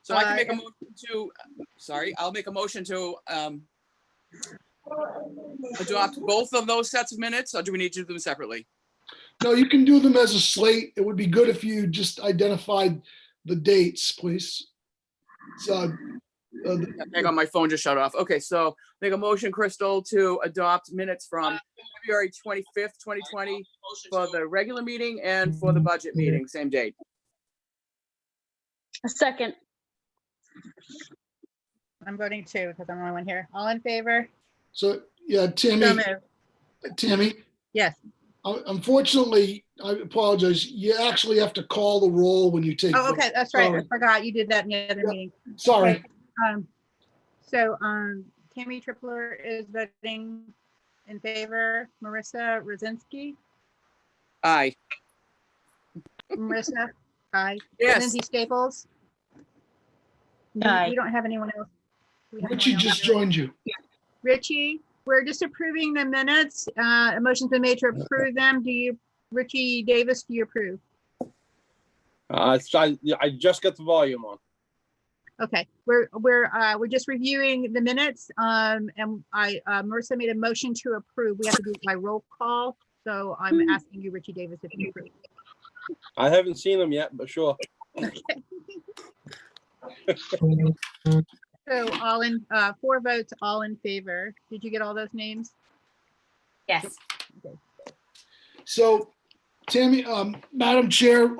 So I can make a motion to, sorry, I'll make a motion to adopt both of those sets of minutes, or do we need to do them separately? No, you can do them as a slate. It would be good if you just identified the dates, please. So, Hang on, my phone just shut off. Okay, so make a motion, Crystal, to adopt minutes from February 25th, 2020 for the regular meeting and for the budget meeting, same date. A second. I'm voting too, because I'm the only one here. All in favor? so yeah, So moved. Tammy, Yes. unfortunately, I apologize. You actually have to call the roll when you take. Oh, okay, that's right. I Sorry. forgot you did that in the other Yep. meeting. Sorry. Okay, So Tammy Tripler is voting in favor. Marissa Rosinski, Aye. Marissa, aye. Yes. Lindsay Staples. Aye. We don't have anyone else. Do we have Richie anyone else? just joined you. Richie, we're just approving the minutes. A motion's been made to approve them. Do you, Richie Davis, do you approve? I just got the volume on. Okay, we're just reviewing the minutes, and Marissa made a motion to approve. We have to do it by roll call, so I'm asking you, Richie Davis, if you approve. I haven't seen them yet, but sure. So all in, 4 votes, all in favor. Did you get all those names? Yes. So Tammy, Madam Chair,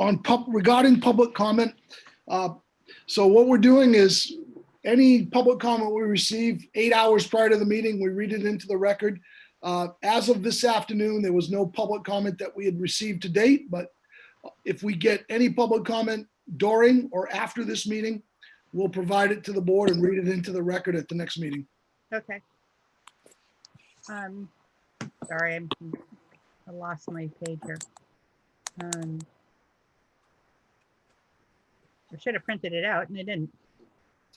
regarding public comment, so what we're doing is any public comment we receive 8 hours prior to the meeting, we read it into the record. As of this afternoon, there was no public comment that we had received to date, but if we get any public comment during or after this meeting, we'll provide it to the board and read it into the record at the next meeting. Okay. Sorry, I lost my page here. I should have printed it out and I didn't.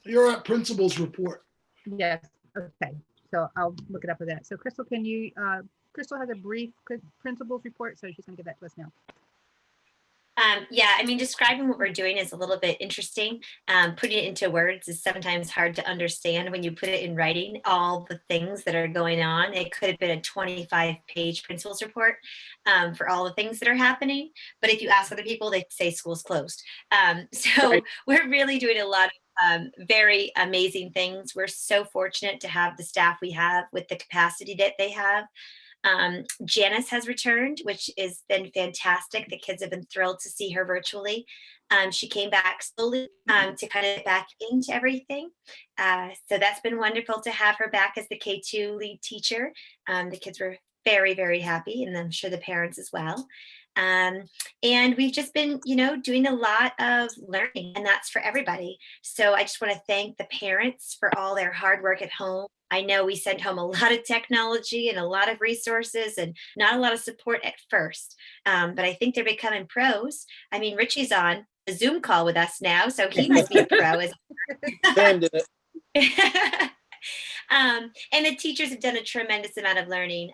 You're at principal's report. Yes, okay, so I'll look it up with that. So Crystal, can you, Crystal has a brief principal's report, so she's gonna give that to us now. Yeah, I mean, describing what we're doing is a little bit interesting. Putting it into words is sometimes hard to understand when you put it in writing, all the things that are going on. It could have been a 25-page principal's report for all the things that are happening. But if you ask other people, they say school's closed. So Right. We're really doing a lot of very amazing things. We're so fortunate to have the staff we have with the capacity that they have. Janice has returned, which has been fantastic. The kids have been thrilled to see her virtually. She came back slowly to kind of get back into everything. So that's been wonderful to have her back as the K2 lead teacher. The kids were very, very happy, and I'm sure the parents as well. And we've just been, doing a lot of learning, and that's for everybody. So I just want to thank the parents for all their hard work at home. I know we sent home a lot of technology and a lot of resources and not a lot of support at first, but I think they're becoming pros. I mean, Richie's on a Zoom call with us now, so he must be a pro. Sam did it. And the teachers have done a tremendous amount of learning.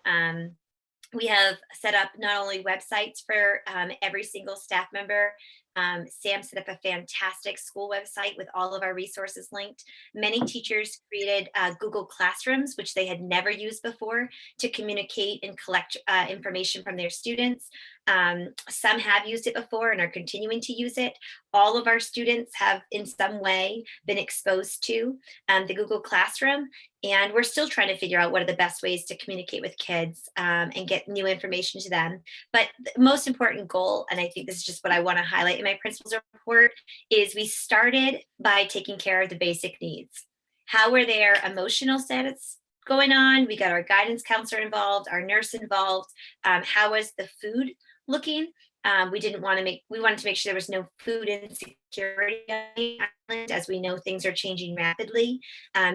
We have set up not only websites for every single staff member. Sam set up a fantastic school website with all of our resources linked. Many teachers created Google Classrooms, which they had never used before, to communicate and collect information from their students. Some have used it before and are continuing to use it. All of our students have in some way been exposed to the Google Classroom, and we're still trying to figure out what are the best ways to communicate with kids and get new information to them. But the most important goal, and I think this is just what I want to highlight in my principal's report, is we started by taking care of the basic needs. How were their emotional status going on? We got our guidance counselor involved, our nurse involved. How was the food looking? We wanted to make sure there was no food insecurity on the island, as we know things are changing rapidly.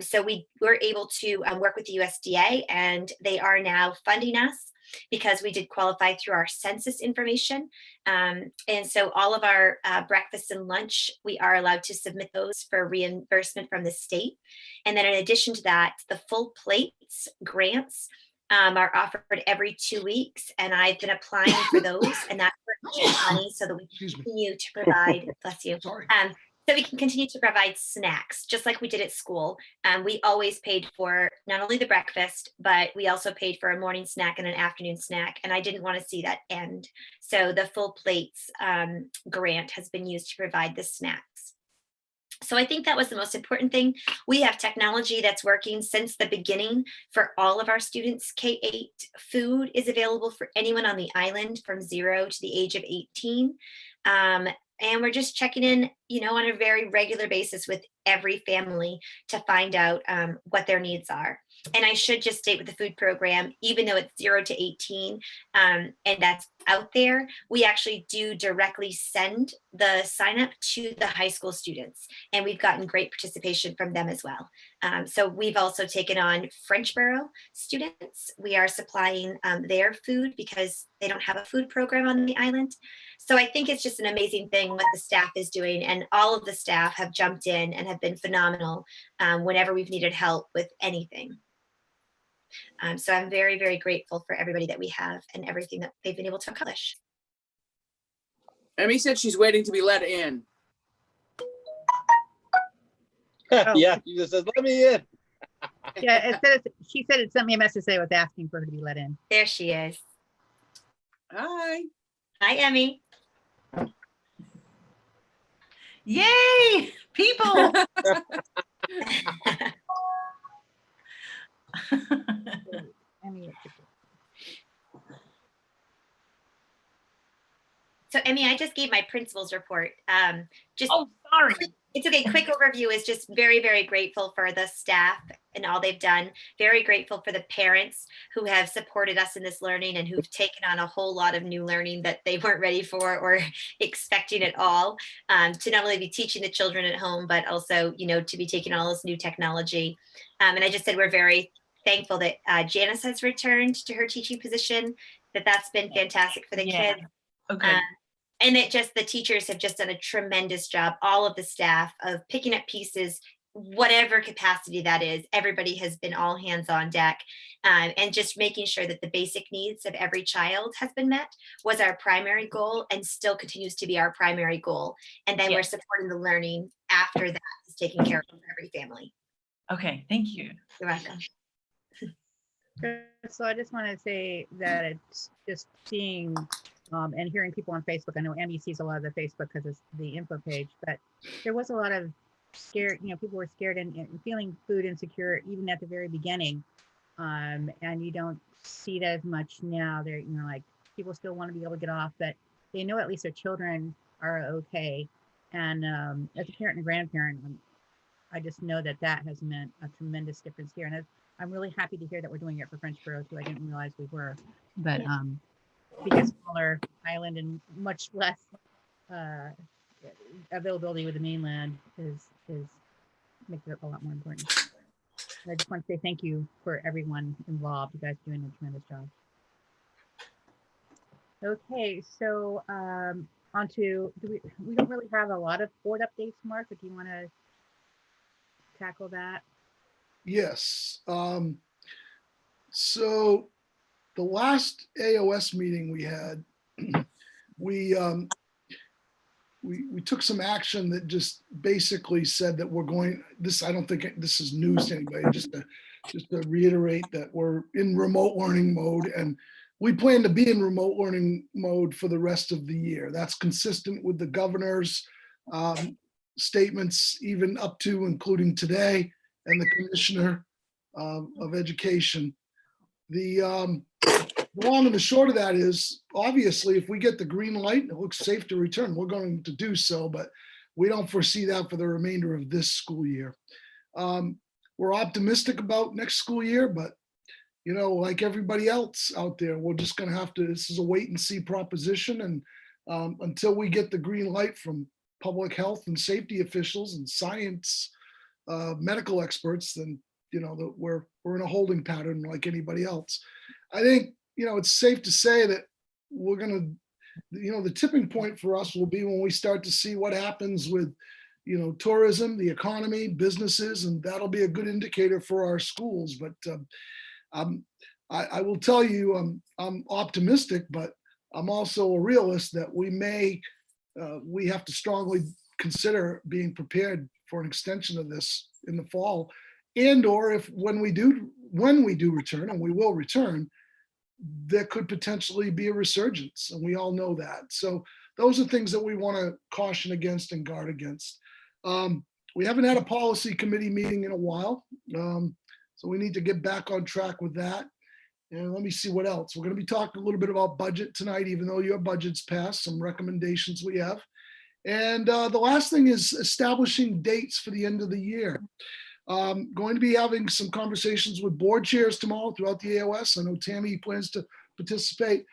So we were able to work with the USDA, and they are now funding us because we did qualify through our census information. And so all of our breakfast and lunch, we are allowed to submit those for reimbursement from the state. And then in addition to that, the full plates grants are offered every 2 weeks, and I've been applying for those, and that's for money so that we continue to provide, bless you, Sorry. So we can continue to provide snacks, just like we did at school. We always paid for not only the breakfast, but we also paid for a morning snack and an afternoon snack. And I didn't want to see that end. So the full plates grant has been used to provide the snacks. So I think that was the most important thing. We have technology that's working since the beginning for all of our students. K-8 food is available for anyone on the island from 0 to the age of 18. And we're just checking in, on a very regular basis with every family to find out what their needs are. And I should just state with the food program, even though it's 0 to 18, and that's out there, we actually do directly send the sign up to the high school students. And we've gotten great participation from them as well. So we've also taken on Frenchboro students. We are supplying their food because they don't have a food program on the island. So I think it's just an amazing thing what the staff is doing, and all of the staff have jumped in and have been phenomenal whenever we've needed help with anything. So I'm very, very grateful for everybody that we have and everything that they've been able to accomplish. Emmy said she's waiting to be let in. Yeah, she just says, let me in. Yeah, she said it sent me a message today with asking for her to be let in. There she is. Hi. Hi, Emmy. Yay, people. So Emmy, I just gave my principal's report. Oh, sorry. It's okay. Quick overview is just very, very grateful for the staff and all they've done. Very grateful for the parents who have supported us in this learning and who've taken on a whole lot of new learning that they weren't ready for or expecting at all, to not only be teaching the children at home, but also, to be taking all this new technology. And I just said we're very thankful that Janice has returned to her teaching position, that's been fantastic for the kids. Okay. And the teachers have just done a tremendous job, all of the staff, of picking up pieces, whatever capacity that is. Everybody has been all hands on deck, and just making sure that the basic needs of every child has been met was our primary goal, and still continues to be our primary goal. And then we're supporting the learning after that is taken care of every family. Okay, thank you. You're welcome. So I just want to say that it's just seeing and hearing people on Facebook. I know Emmy sees a lot of the Facebook because it's the info page, but there was a lot of scared, people were scared and feeling food insecure even at the very beginning. And you don't see that as much now. They're, like people still want to be able to get off, but they know at least their children are okay. And as a parent and grandparent, I just know that has meant a tremendous difference here. And I'm really happy to hear that we're doing it for Frenchboro too. I didn't realize we were, but because smaller island and much less availability with the mainland is makes it a lot more important. And I just want to say thank you for everyone involved. You guys are doing a tremendous job. Okay, so on to, we don't really have a lot of board updates, Mark, but do you want to tackle that? Yes. So the last AOS meeting we had, we took some action that just basically said that we're going, I don't think this is news to anybody, just to reiterate that we're in remote learning mode, and we plan to be in remote learning mode for the rest of the year. That's consistent with the governor's statements, even up to including today, and the commissioner of education. The long and the short of that is, obviously, if we get the green light and it looks safe to return, we're going to do so, but we don't foresee that for the remainder of this school year. We're optimistic about next school year, but like everybody else out there, we're just going to have to, this is a wait and see proposition. And until we get the green light from public health and safety officials and science, medical experts, then, that we're in a holding pattern like anybody else. I think, it's safe to say that we're going to, the tipping point for us will be when we start to see what happens with, tourism, the economy, businesses, and that'll be a good indicator for our schools. But I will tell you, I'm optimistic, but I'm also a realist that we have to strongly consider being prepared for an extension of this in the fall. And or if when we do return, and we will return, there could potentially be a resurgence, and we all know that. So those are things that we want to caution against and guard against. We haven't had a policy committee meeting in a while, so we need to get back on track with that. And let me see what else. We're going to be talking a little bit about budget tonight, even though your budget's passed, some recommendations we have. And the last thing is establishing dates for the end of the year. Going to be having some conversations with board chairs tomorrow throughout the AOS. I know Tammy plans to participate.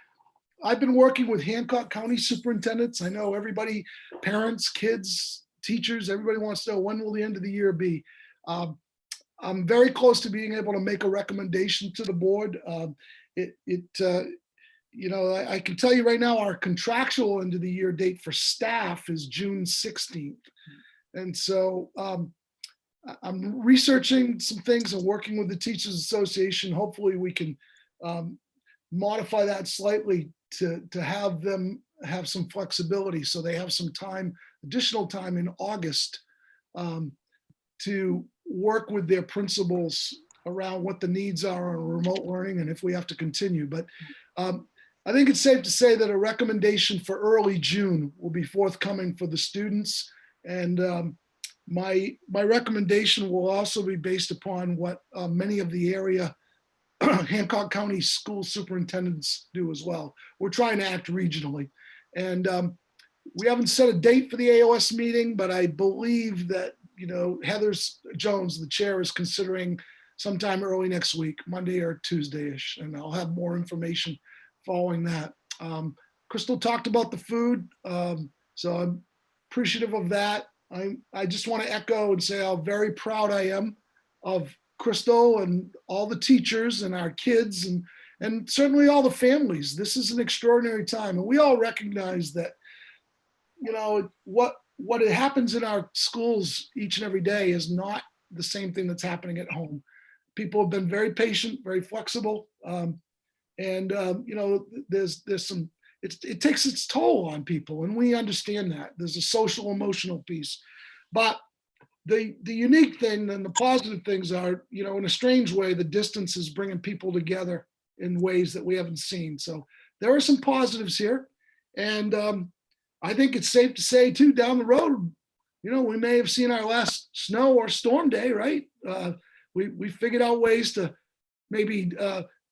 I've been working with Hancock County superintendents. I know everybody, parents, kids, teachers, everybody wants to know, when will the end of the year be? I'm very close to being able to make a recommendation to the board. I can tell you right now, our contractual end of the year date for staff is June 16th. And so I'm researching some things and working with the Teachers Association. Hopefully we can modify that slightly to have them have some flexibility, so they have some time, additional time in August to work with their principals around what the needs are on remote learning and if we have to continue. But I think it's safe to say that a recommendation for early June will be forthcoming for the students. And my recommendation will also be based upon what many of the area Hancock County school superintendents do as well. We're trying to act regionally. And we haven't set a date for the AOS meeting, but I believe that, Heather Jones, the chair, is considering sometime early next week, Monday or Tuesday-ish, and I'll have more information following that. Crystal talked about the food, so I'm appreciative of that. I just want to echo and say how very proud I am of Crystal and all the teachers and our kids and certainly all the families. This is an extraordinary time, and we all recognize that, what happens in our schools each and every day is not the same thing that's happening at home. People have been very patient, very flexible, and there's some. It takes its toll on people, and we understand that. There's a social emotional piece, but the unique thing and the positive things are, in a strange way, the distance is bringing people together in ways that we haven't seen. So there are some positives here, and I think it's safe to say too, down the road, we may have seen our last snow or storm day, right? We figured out ways to maybe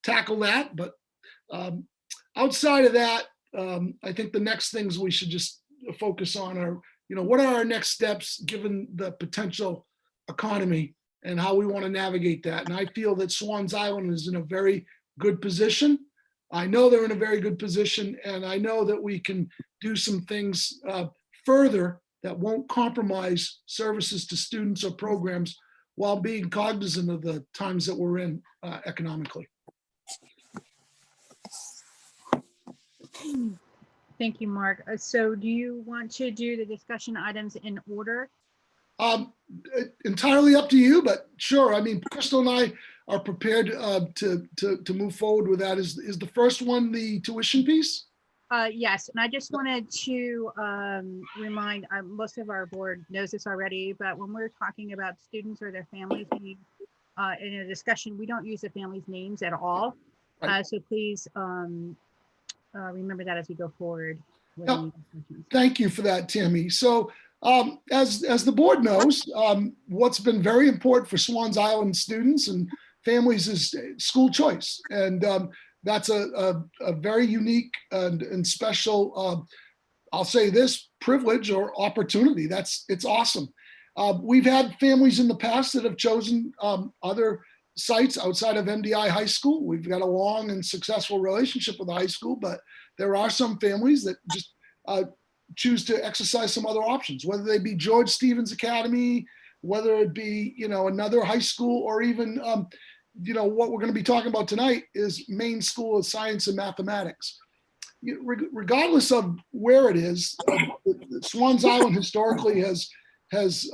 tackle that, but outside of that, I think the next things we should just focus on are, what are our next steps given the potential economy and how we want to navigate that. And I feel that Swan's Island is in a very good position. I know they're in a very good position, and I know that we can do some things further that won't compromise services to students or programs while being cognizant of the times that we're in economically. Thank you, Mark. So do you want to do the discussion items in order? Entirely up to you, but sure. I mean, Crystal and I are prepared to move forward with that. Is the first one the tuition piece? Yes, and I just wanted to remind, most of our board knows this already, but when we're talking about students or their families in a discussion, we don't use the families' names at all. Right. So please remember that as we go forward. With Yep. any discussions. Thank you for that, Tammy. So as the board knows, what's been very important for Swans Island students and families is school choice. And that's a very unique and special, I'll say this, privilege or opportunity. It's awesome. We've had families in the past that have chosen other sites outside of MDI High School. We've got a long and successful relationship with the high school, but there are some families that just choose to exercise some other options, whether they be George Stevens Academy, whether it be, another high school, or even, what we're going to be talking about tonight is Maine School of Science and Mathematics. Regardless of where it is, Swans Island historically has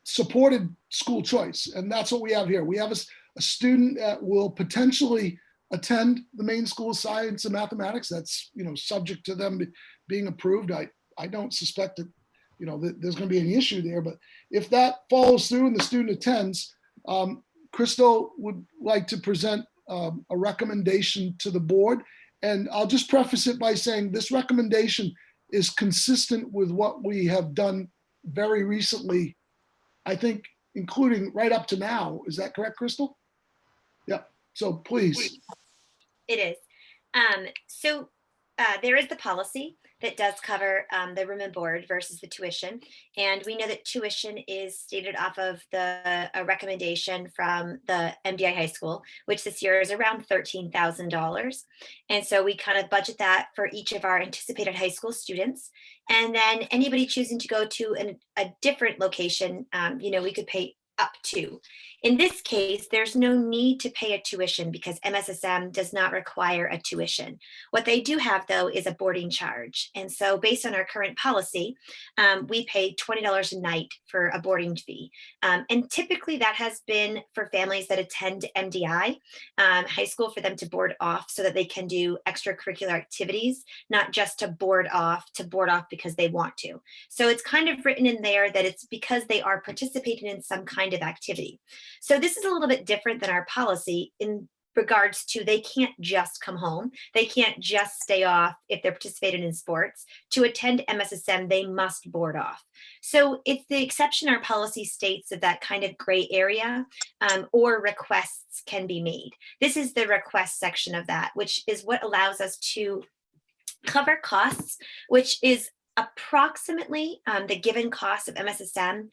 supported school choice, and that's what we have here. We have a student that will potentially attend the Maine School of Science and Mathematics. That's subject to them being approved. I I don't suspect that, that there's going to be any issue there. But if that follows through and the student attends, Crystal would like to present a recommendation to the board. And I'll just preface it by saying this recommendation is consistent with what we have done very recently, I think, including right up to now. Is that correct, Crystal? Yeah. So please. It is. So there is the policy that does cover the room and board versus the tuition. And we know that tuition is stated off of a recommendation from the MDI high school, which this year is around $13,000. And so we kind of budget that for each of our anticipated high school students. And then anybody choosing to go to a different location, we could pay up to. In this case, there's no need to pay a tuition because MSSM does not require a tuition. What they do have, though, is a boarding charge. And so based on our current policy, we pay $20 a night for a boarding fee. And typically that has been for families that attend MDI high school, for them to board off so that they can do extracurricular activities, not just to board off because they want to. So it's kind of written in there that it's because they are participating in some kind of activity. So this is a little bit different than our policy in regards to they can't just come home. They can't just stay off if they're participating in sports. To attend MSSM, they must board off. So it's the exception our policy states of that kind of gray area, or requests can be made. This is the request section of that, which is what allows us to cover costs, which is approximately the given cost of MSSM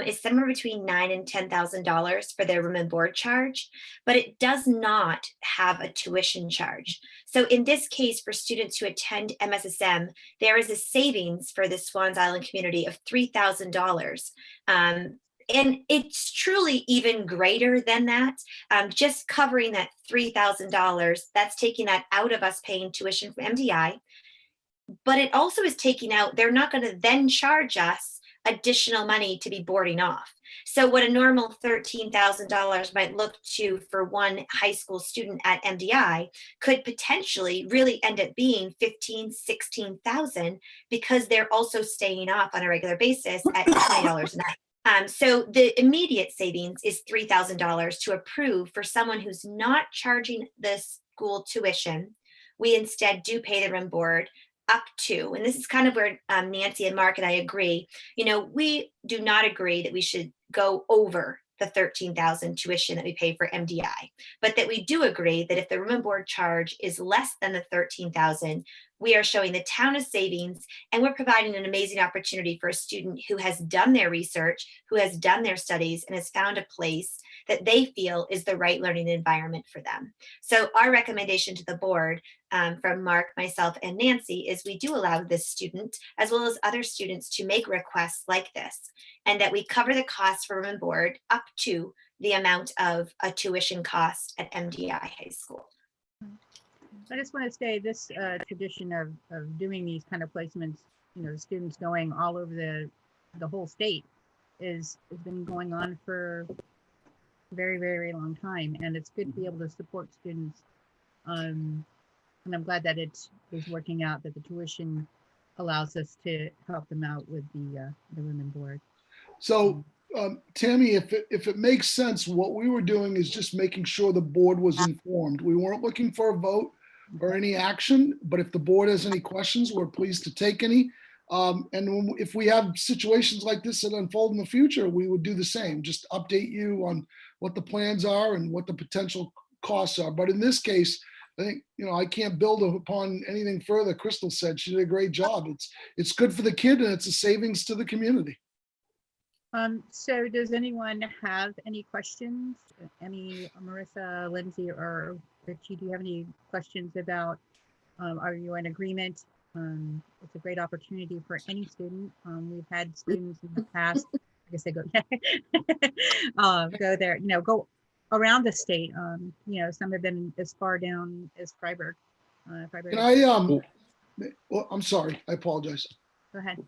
is somewhere between $9,000 and $10,000 for their room and board charge, but it does not have a tuition charge. So in this case, for students who attend MSSM, there is a savings for the Swans Island community of $3,000. And it's truly even greater than that. Just covering that $3,000, that's taking that out of us paying tuition from MDI. But it also is taking out, they're not going to then charge us additional money to be boarding off. So what a normal $13,000 might look to for one high school student at MDI could potentially really end up being $15,000, $16,000 because they're also staying off on a regular basis at $20 a night. So the immediate savings is $3,000 to approve for someone who's not charging the school tuition. We instead do pay the room board up to, and this is kind of where Nancy and Mark and I agree, we do not agree that we should go over the $13,000 tuition that we pay for MDI, but that we do agree that if the room and board charge is less than the $13,000, we are showing the town a savings, and we're providing an amazing opportunity for a student who has done their research, who has done their studies, and has found a place that they feel is the right learning environment for them. So our recommendation to the board from Mark, myself, and Nancy is we do allow this student, as well as other students, to make requests like this, and that we cover the cost for room and board up to the amount of a tuition cost at MDI high school. I just want to say this tradition of doing these kind of placements, students going all over the whole state has been going on for a very, very long time. And it's good to be able to support students. And I'm glad that it is working out, that the tuition allows us to help them out with the room and board. So Tammy, if it makes sense, what we were doing is just making sure the board was informed. We weren't looking for a vote or any action, but if the board has any questions, we're pleased to take any. And if we have situations like this that unfold in the future, we would do the same, just update you on what the plans are and what the potential costs are. But in this case, I think, I can't build upon anything further Crystal said. She did a great job. It's good for the kid and it's a savings to the community. So does anyone have any questions? Marissa, Lindsay, or Richie, do you have any questions about, are you in agreement? It's a great opportunity for any student. We've had students in the past, I guess they go, go there, go around the state. Some have been as far down as Freiburg. Can I, I'm sorry, I apologize. Go ahead.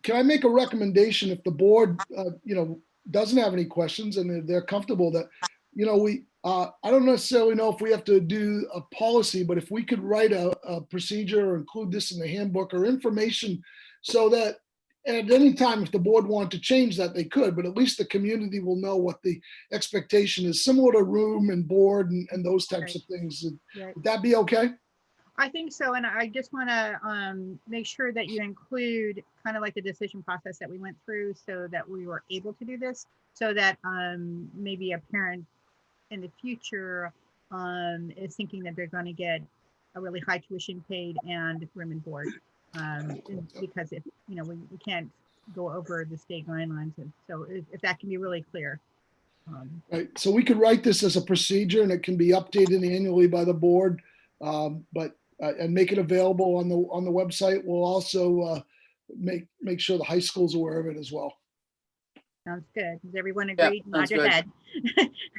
Can I make a recommendation if the board, doesn't have any questions and they're comfortable that, I don't necessarily know if we have to do a policy, but if we could write a procedure or include this in the handbook or information so that at any time, if the board wanted to change that, they could, but at least the community will know what the expectation is, similar to room and board and those types of things. Right. Would that be okay? I think so, and I just want to make sure that you include kind of like the decision process that we went through so that we were able to do this, so that maybe a parent in the future is thinking that they're going to get a really high tuition paid and room and board, because if we can't go over the state guidelines, and so if that can be really clear. Right. So we could write this as a procedure, and it can be updated annually by the board, but and make it available on the website. We'll also make sure the high school's aware of it as well. Sounds good. Does everyone Yeah, agree? Nod sounds your good. head.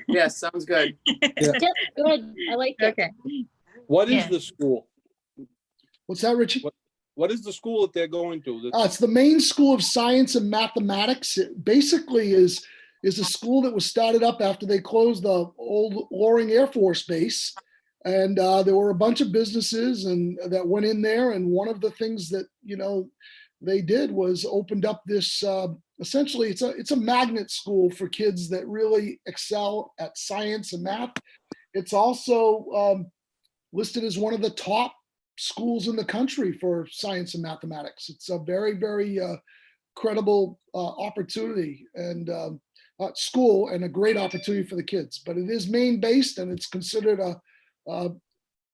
Yes, sounds good. Yep, good. I like it. Okay. What is Yeah. the school? What's that, Richie? What is the school that they're going to? It's the Maine School of Science and Mathematics. It basically is a school that was started up after they closed the old Loring Air Force Base. And there were a bunch of businesses and that went in there. And one of the things that, they did was opened up this, essentially it's a magnet school for kids that really excel at science and math. It's also listed as one of the top schools in the country for science and mathematics. It's a very, very credible opportunity and school, and a great opportunity for the kids. But it is Maine based, and it's considered a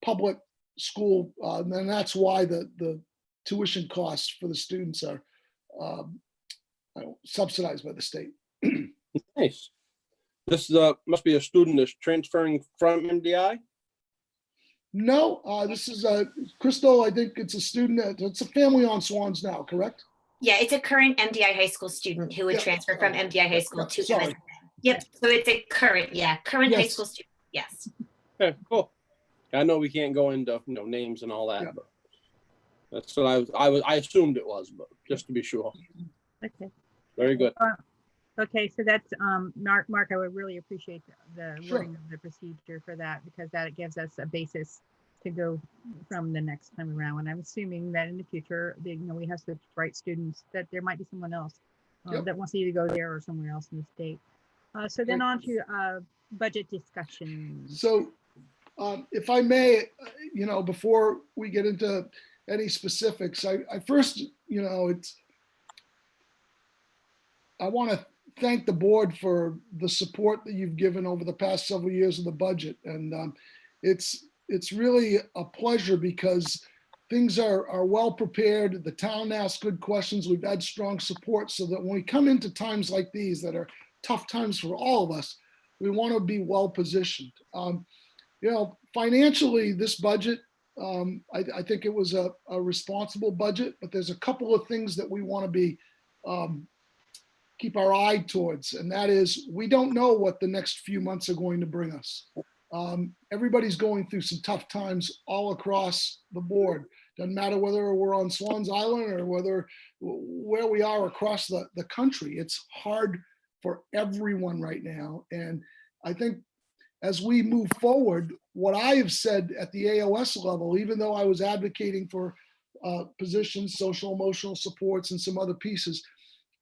public school, and that's why the tuition costs for the students are subsidized by the state. Nice. This must be a student that's transferring from MDI. No, this is Crystal. I think it's a student it's a family on Swans now, correct? Yeah, it's a current MDI high school student who would Yeah. transfer from MDI high school to Sorry. MSM. Yep, so it's a current high Yes. school student, yes. Okay, cool. I know we can't go into names and all that, Yeah. but that's what I assumed it was, but just to be sure. Okay. Very good. Okay, so that's Mark. I would really appreciate the Sure. wording of the procedure for that, because that gives us a basis to go from the next time around. And I'm assuming that in the future, we have such bright students that there might be someone else Yep. that wants to either go there or somewhere else in the state. So then on to budget discussion. So if I may, before we get into any specifics, I first, I want to thank the board for the support that you've given over the past several years of the budget. And it's really a pleasure because things are well prepared. The town asks good questions. We've had strong support so that when we come into times like these that are tough times for all of us, we want to be well positioned. Financially, this budget, I think it was a responsible budget, but there's a couple of things that we want to be keep our eye towards, and that is we don't know what the next few months are going to bring us. Everybody's going through some tough times all across the board. Doesn't matter whether we're on Swan's Island or where we are across the country. It's hard for everyone right now. And I think as we move forward, what I have said at the AOS level, even though I was advocating for positions, social emotional supports, and some other pieces,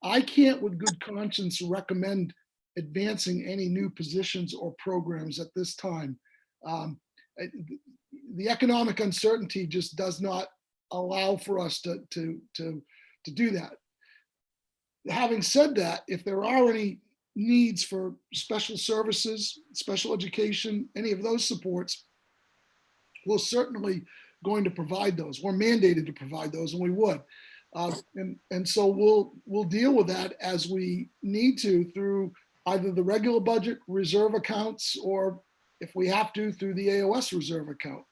I can't with good conscience recommend advancing any new positions or programs at this time. The economic uncertainty just does not allow for us to do that. Having said that, if there are any needs for special services, special education, any of those supports, we're certainly going to provide those. We're mandated to provide those, and we would. And so we'll deal with that as we need to through either the regular budget reserve accounts, or if we have to, through the AOS reserve account.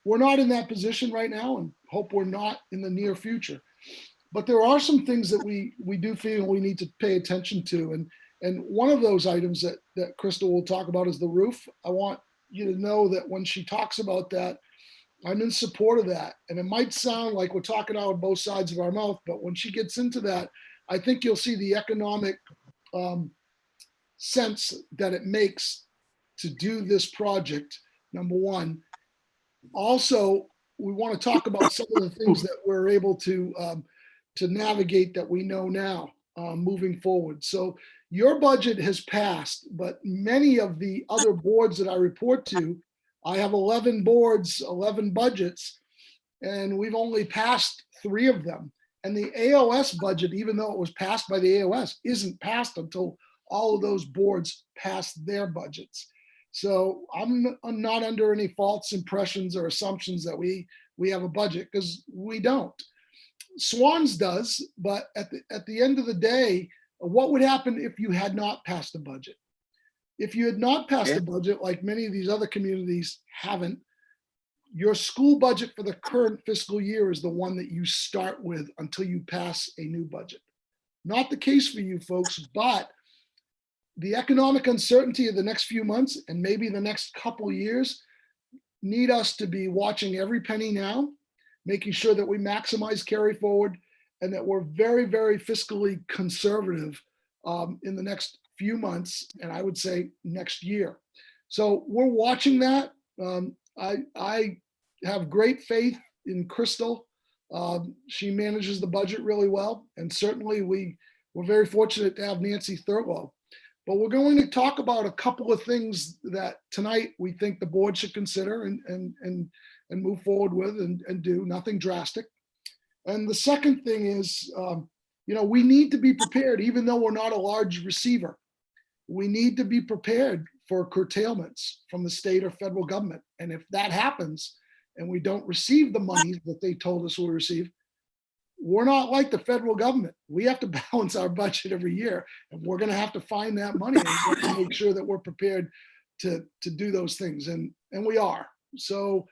We're not in that position right now, and hope we're not in the near future. But there are some things that we do feel we need to pay attention to. And one of those items that Crystal will talk about is the roof. I want you to know that when she talks about that, I'm in support of that. And it might sound like we're talking out of both sides of our mouth, but when she gets into that, I think you'll see the economic sense that it makes to do this project, number one. Also, we want to talk about some of the things that we're able to navigate that we know now moving forward. So your budget has passed, but many of the other boards that I report to, I have 11 boards, 11 budgets, and we've only passed 3 of them. And the AOS budget, even though it was passed by the AOS, isn't passed until all of those boards pass their budgets. So I'm not under any false impressions or assumptions that we have a budget, because we don't. Swans does, but at the end of the day, what would happen if you had not passed a budget? If you had not passed a budget, like many of these other communities haven't, your school budget for the current fiscal year is the one that you start with until you pass a new budget. Not the case for you folks, but the economic uncertainty of the next few months and maybe the next couple years need us to be watching every penny now, making sure that we maximize carry forward and that we're very, very fiscally conservative in the next few months, and I would say next year. So we're watching that. I have great faith in Crystal. She manages the budget really well, and certainly we're very fortunate to have Nancy Thurlow. But we're going to talk about a couple of things that tonight we think the board should consider and move forward with and do. Nothing drastic. And the second thing is, we need to be prepared, even though we're not a large receiver. We need to be prepared for curtailments from the state or federal government. And if that happens and we don't receive the money that they told us we'll receive, we're not like the federal government. We have to balance our budget every year, and we're going to have to find that money and make sure that we're prepared to do those things. And we are. So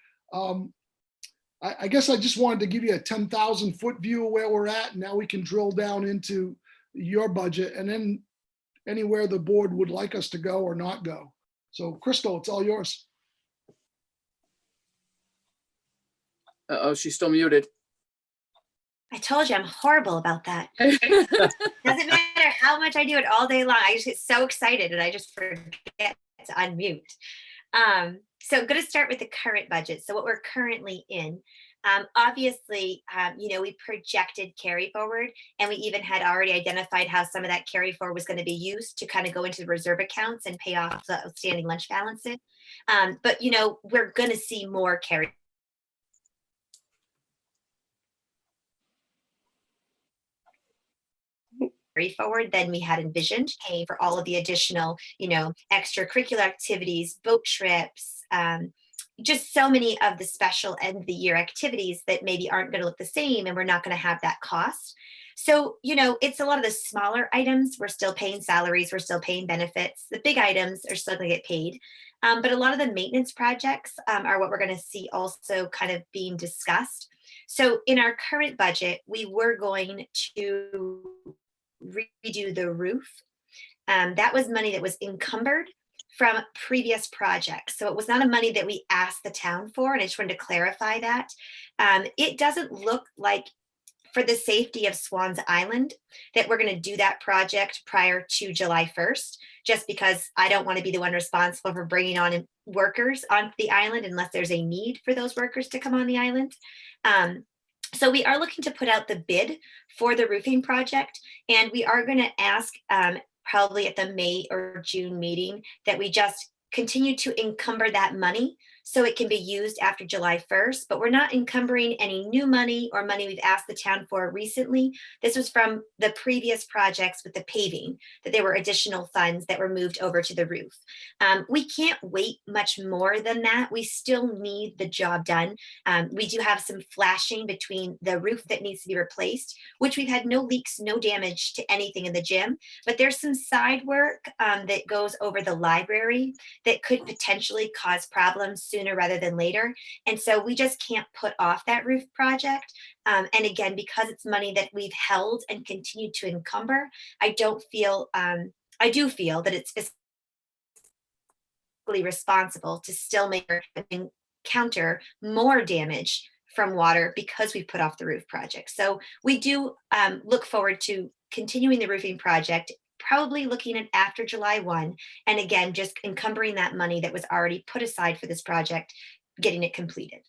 I guess I just wanted to give you a 10,000 foot view of where we're at. And now we can drill down into your budget and then anywhere the board would like us to go or not go. So Crystal, it's all yours. Uh-oh, she's still muted. I told you I'm horrible about that. Doesn't matter how much I do it all day long. I just get so excited and I just forget to unmute. So I'm going to start with the current budget. So what we're currently in, obviously, we projected carry forward, and we even had already identified how some of that carry forward was going to be used to kind of go into the reserve accounts and pay off the outstanding lunch balances. But we're going to see more carry forward than we had envisioned, paying for all of the additional, extracurricular activities, boat trips, just so many of the special end of the year activities that maybe aren't going to look the same, and we're not going to have that cost. So, it's a lot of the smaller items. We're still paying salaries. We're still paying benefits. The big items are still going to get paid. But a lot of the maintenance projects are what we're going to see also kind of being discussed. So in our current budget, we were going to redo the roof. That was money that was encumbered from previous projects. So it was not a money that we asked the town for. And I just wanted to clarify that. It doesn't look like, for the safety of Swan's Island, that we're going to do that project prior to July 1st, just because I don't want to be the one responsible for bringing on workers onto the island unless there's a need for those workers to come on the island. So we are looking to put out the bid for the roofing project, and we are going to ask probably at the May or June meeting that we just continue to encumber that money so it can be used after July 1st, but we're not encumbering any new money or money we've asked the town for recently. This was from the previous projects with the paving, that there were additional funds that were moved over to the roof. We can't wait much more than that. We still need the job done. We do have some flashing between the roof that needs to be replaced, which we've had no leaks, no damage to anything in the gym, but there's some side work that goes over the library that could potentially cause problems sooner rather than later. And so we just can't put off that roof project. And again, because it's money that we've held and continued to encumber, I do feel that it's fiscally responsible to still make and encounter more damage from water because we put off the roof project. So we do look forward to continuing the roofing project, probably looking at after July 1. And again, just encumbering that money that was already put aside for this project, getting it completed.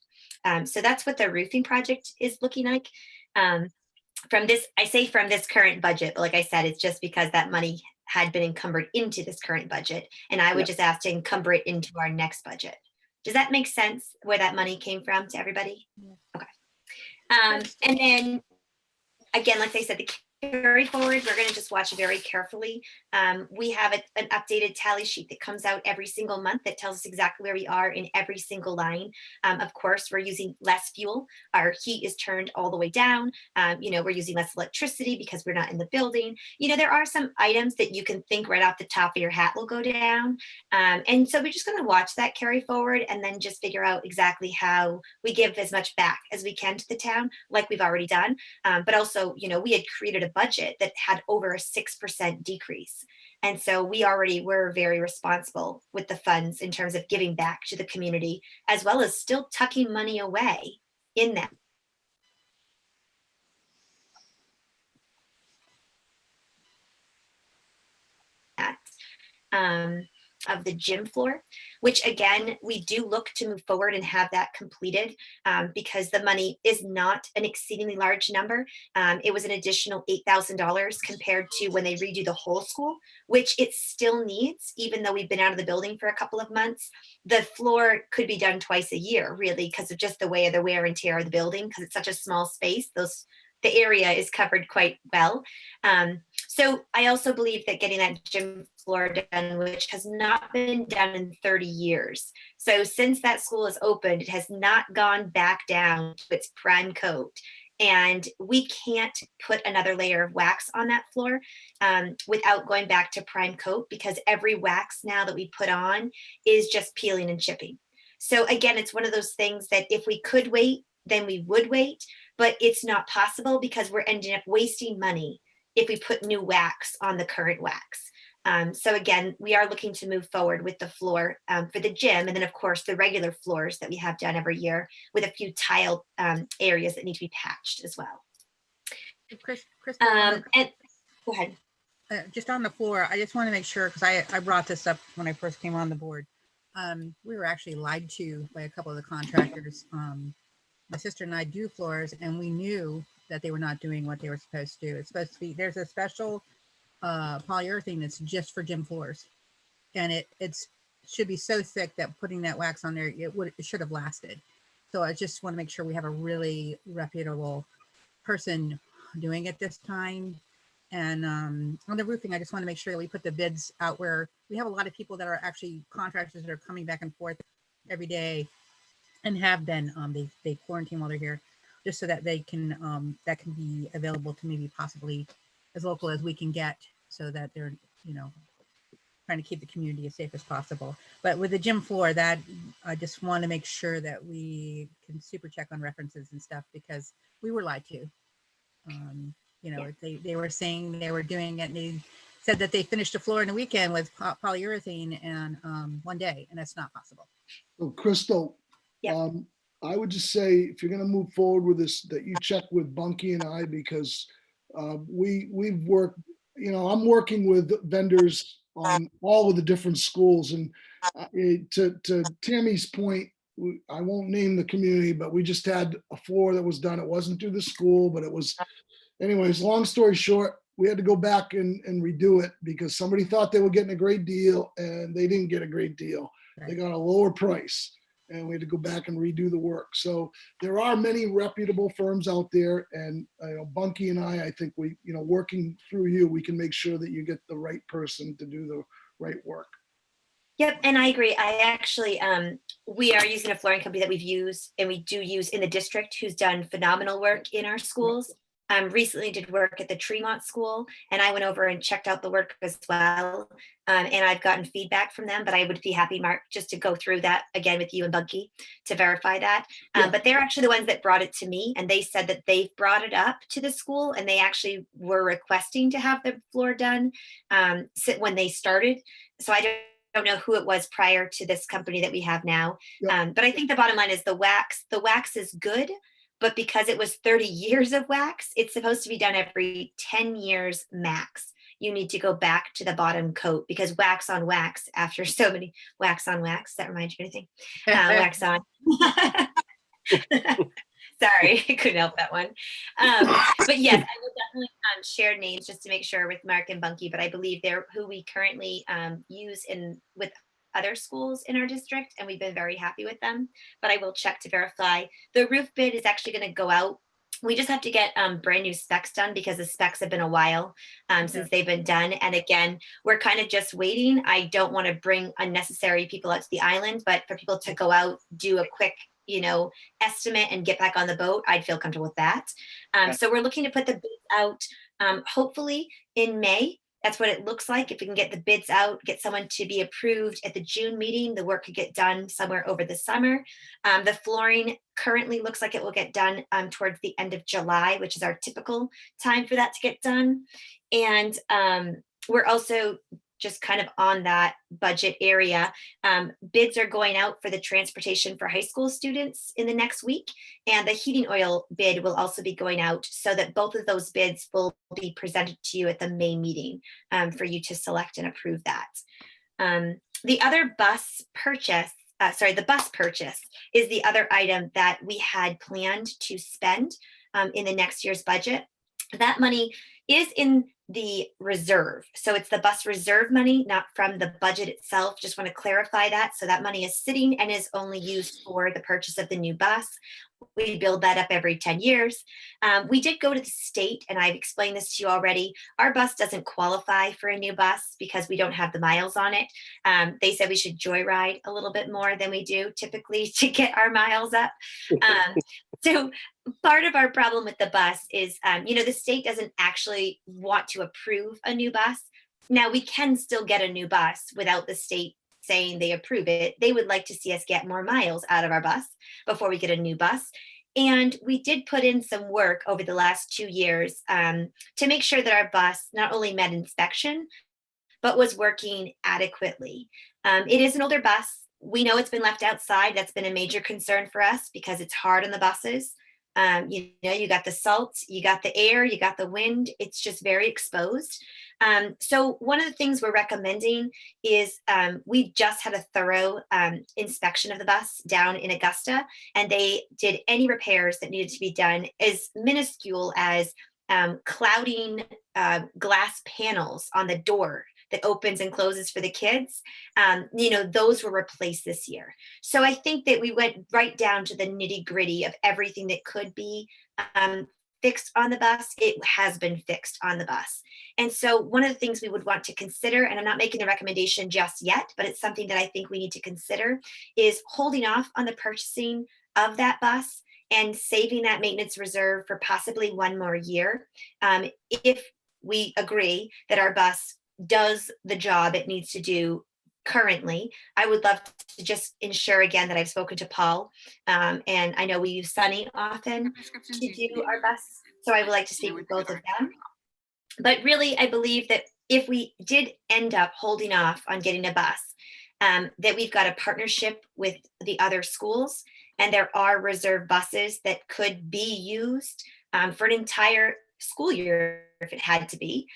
So that's what the roofing project is looking like. From this, I say from this current budget, but like I said, it's just because that money had been encumbered into this current budget. And I would just ask to encumber it into our next budget. Does that make sense where that money came from to everybody? Yeah. Okay. And then again, like I said, the carry forward, we're going to just watch very carefully. We have an updated tally sheet that comes out every single month that tells us exactly where we are in every single line. Of course, we're using less fuel. Our heat is turned all the way down. We're using less electricity because we're not in the building. There are some items that you can think right off the top of your hat will go down. And so we're just going to watch that carry forward and then just figure out exactly how we give as much back as we can to the town, like we've already done. But also, we had created a budget that had over a 6% decrease. And so we already were very responsible with the funds in terms of giving back to the community, as well as still tucking money away in that. Of the gym floor, which again, we do look to move forward and have that completed because the money is not an exceedingly large number. It was an additional $8,000 compared to when they redo the whole school, which it still needs, even though we've been out of the building for a couple of months. The floor could be done twice a year, really, because of just the way of the wear and tear of the building, because it's such a small space. The area is covered quite well. So I also believe that getting that gym floor done, which has not been done in 30 years. So since that school is opened, it has not gone back down to its prime coat. And we can't put another layer of wax on that floor without going back to prime coat, because every wax now that we put on is just peeling and chipping. So again, it's one of those things that if we could wait, then we would wait, but it's not possible because we're ending up wasting money if we put new wax on the current wax. So again, we are looking to move forward with the floor for the gym, and then of course the regular floors that we have done every year with a few tile areas that need to be patched as well. Chris, And go ahead. just on the floor, I just want to make sure, because I brought this up when I first came on the board. We were actually lied to by a couple of the contractors. My sister and I do floors, and we knew that they were not doing what they were supposed to do. It's supposed to be, there's a special polyurethane that's just for gym floors, and it should be so thick that putting that wax on there, it should have lasted. So I just want to make sure we have a really reputable person doing it this time. And on the roofing, I just want to make sure that we put the bids out where we have a lot of people that are actually contractors that are coming back and forth every day and have been, they quarantine while they're here, just so that they can, that can be available to maybe possibly as local as we can get, so that they're, trying to keep the community as safe as possible. But with the gym floor, that I just want to make sure that we can super check on references and stuff, because we were lied to. They were saying they were doing it, and they said that they finished the floor in a weekend with polyurethane and one day, and that's not possible. So Crystal, Yep. I would just say, if you're gonna move forward with this, that you check with Bunky and I, because we've worked, I'm working with vendors on all of the different schools, and to Tammy's point, I won't name the community, but we just had a floor that was done. It wasn't through the school, but it was, anyways, long story short, we had to go back and redo it because somebody thought they were getting a great deal and they didn't get a great deal. Right. They got a lower price, and we had to go back and redo the work. So there are many reputable firms out there, and Bunky and I think we, working through you, we can make sure that you get the right person to do the right work. Yep, and I agree. I actually, we are using a flooring company that we've used and we do use in the district, who's done phenomenal work in our schools. Recently did work at the Tremont School, and I went over and checked out the work as well. And I've gotten feedback from them, but I would be happy, Mark, just to go through that again with you and Bunky to verify that. Yeah. But they're actually the ones that brought it to me, and they said that they've brought it up to the school, and they actually were requesting to have the floor done when they started. So I don't know who it was prior to this company that we have now. Yep. But I think the bottom line is the wax is good. But because it was 30 years of wax, it's supposed to be done every 10 years max. you need to go back to the bottom coat because wax on wax after so many wax on wax. That reminds you of anything? Wax on. Sorry, I couldn't help that one. But yes, I will definitely share names just to make sure with Mark and Bunky, but I believe they're who we currently use with other schools in our district, and we've been very happy with them, but I will check to verify. The roof bid is actually going to go out. We just have to get brand new specs done because the specs have been a while since they've been done. And again, we're kind of just waiting. I don't want to bring unnecessary people out to the island, but for people to go out, do a quick, estimate and get back on the boat, I'd feel comfortable with that. So we're looking to put the bids out hopefully in May. That's what it looks like. If we can get the bids out, get someone to be approved at the June meeting, the work could get done somewhere over the summer. The flooring currently looks like it will get done towards the end of July, which is our typical time for that to get done. And we're also just kind of on that budget area. Bids are going out for the transportation for high school students in the next week. And the heating oil bid will also be going out so that both of those bids will be presented to you at the May meeting for you to select and approve that. The other bus purchase, the bus purchase is the other item that we had planned to spend in the next year's budget. That money is in the reserve. So it's the bus reserve money, not from the budget itself. Just want to clarify that. So that money is sitting and is only used for the purchase of the new bus. We build that up every 10 years. We did go to the state, and I've explained this to you already. Our bus doesn't qualify for a new bus because we don't have the miles on it. They said we should joyride a little bit more than we do typically to get our miles up. So part of our problem with the bus is, the state doesn't actually want to approve a new bus. Now, we can still get a new bus without the state saying they approve it. They would like to see us get more miles out of our bus before we get a new bus. And we did put in some work over the last 2 years to make sure that our bus not only met inspection, but was working adequately. It is an older bus. We know it's been left outside. That's been a major concern for us because it's hard on the buses. You got the salt, you got the air, you got the wind. It's just very exposed. So one of the things we're recommending is we just had a thorough inspection of the bus down in Augusta, and they did any repairs that needed to be done as minuscule as clouding glass panels on the door that opens and closes for the kids. Those were replaced this year. So I think that we went right down to the nitty gritty of everything that could be fixed on the bus. It has been fixed on the bus. And so one of the things we would want to consider, and I'm not making the recommendation just yet, but it's something that I think we need to consider, is holding off on the purchasing of that bus and saving that maintenance reserve for possibly one more year. If we agree that our bus does the job it needs to do currently, I would love to just ensure again that I've spoken to Paul, and I know we use Sunny often to do our bus, so I would like to speak with both of them. But really, I believe that if we did end up holding off on getting a bus, that we've got a partnership with the other schools, and there are reserve buses that could be used for an entire school year if it had to be.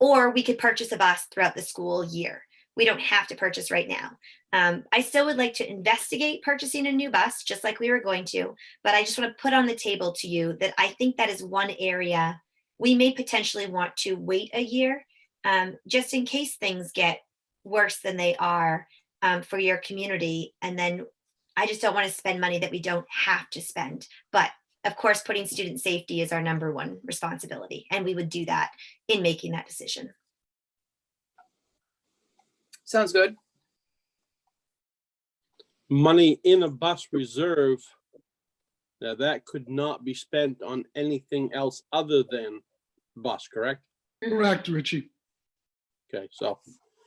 Or we could purchase a bus throughout the school year. We don't have to purchase right now. I still would like to investigate purchasing a new bus, just like we were going to, but I just want to put on the table to you that I think that is one area we may potentially want to wait a year, just in case things get worse than they are for your community. And then I just don't want to spend money that we don't have to spend. But of course, putting student safety is our number one responsibility, and we would do that in making that decision. Sounds good. Money in a bus reserve, now that could not be spent on anything else other than bus, correct? Correct, Richie. Okay, so